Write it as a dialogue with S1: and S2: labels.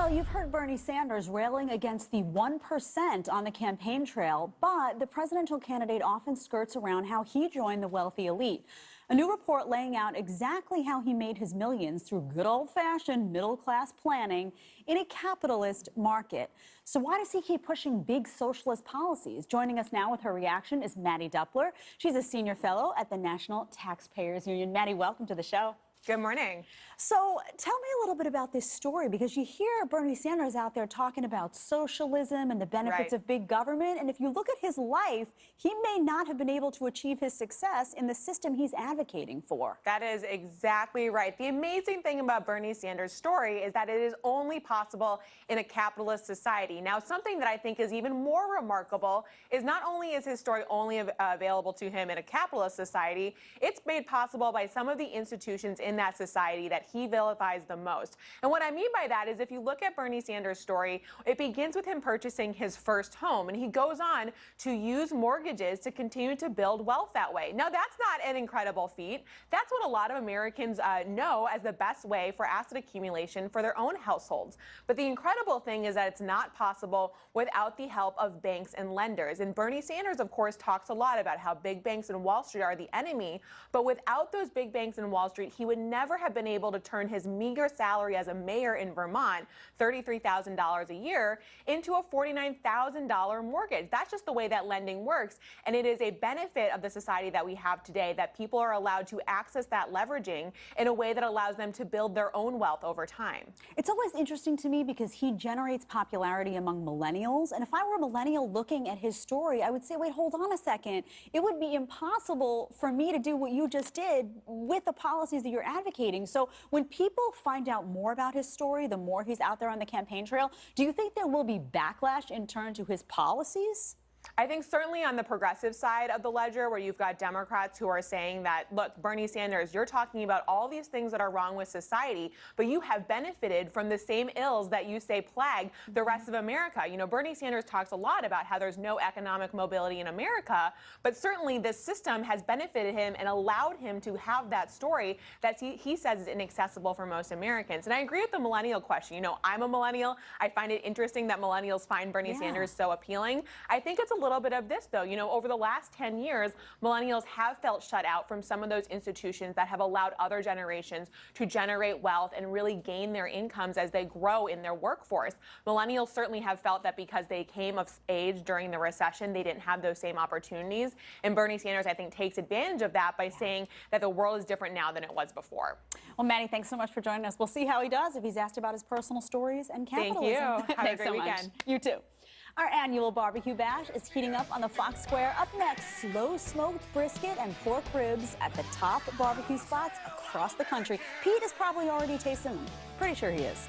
S1: Well, you've heard Bernie Sanders railing against the 1% on the campaign trail, but the presidential candidate often skirts around how he joined the wealthy elite. A new report laying out exactly how he made his millions through good old-fashioned middle-class planning in a capitalist market. So why does he keep pushing big socialist policies? Joining us now with her reaction is Mattie Duppler. She's a senior fellow at the National Taxpayers Union. Mattie, welcome to the show.
S2: Good morning.
S1: So tell me a little bit about this story, because you hear Bernie Sanders out there talking about socialism and the benefits of big government. And if you look at his life, he may not have been able to achieve his success in the system he's advocating for.
S2: That is exactly right. The amazing thing about Bernie Sanders' story is that it is only possible in a capitalist society. Now, something that I think is even more remarkable is not only is his story only available to him in a capitalist society, it's made possible by some of the institutions in that society that he vilifies the most. And what I mean by that is, if you look at Bernie Sanders' story, it begins with him purchasing his first home, and he goes on to use mortgages to continue to build wealth that way. Now, that's not an incredible feat. That's what a lot of Americans know as the best way for asset accumulation for their own households. But the incredible thing is that it's not possible without the help of banks and lenders. And Bernie Sanders, of course, talks a lot about how big banks and Wall Street are the enemy. But without those big banks and Wall Street, he would never have been able to turn his meager salary as a mayor in Vermont, $33,000 a year, into a $49,000 mortgage. That's just the way that lending works. And it is a benefit of the society that we have today that people are allowed to access that leveraging in a way that allows them to build their own wealth over time.
S1: It's always interesting to me because he generates popularity among millennials. And if I were a millennial looking at his story, I would say, wait, hold on a second. It would be impossible for me to do what you just did with the policies that you're advocating. So when people find out more about his story, the more he's out there on the campaign trail, do you think there will be backlash in turn to his policies?
S2: I think certainly on the progressive side of the ledger, where you've got Democrats who are saying that, look, Bernie Sanders, you're talking about all these things that are wrong with society, but you have benefited from the same ills that you say plague the rest of America. You know, Bernie Sanders talks a lot about how there's no economic mobility in America, but certainly this system has benefited him and allowed him to have that story that he says is inaccessible for most Americans. And I agree with the millennial question. You know, I'm a millennial. I find it interesting that millennials find Bernie Sanders so appealing. I think it's a little bit of this, though. You know, over the last 10 years, millennials have felt shut out from some of those institutions that have allowed other generations to generate wealth and really gain their incomes as they grow in their workforce. Millennials certainly have felt that because they came of age during the recession, they didn't have those same opportunities. And Bernie Sanders, I think, takes advantage of that by saying that the world is different now than it was before.
S1: Well, Mattie, thanks so much for joining us. We'll see how he does if he's asked about his personal stories and capitalism.
S2: Thank you. Have a great weekend.
S1: You too. Our annual barbecue bash is heating up on the Fox Square. Up next, slow-smoked brisket and pork ribs at the top barbecue spots across the country. Pete is probably already tasting them. Pretty sure he is.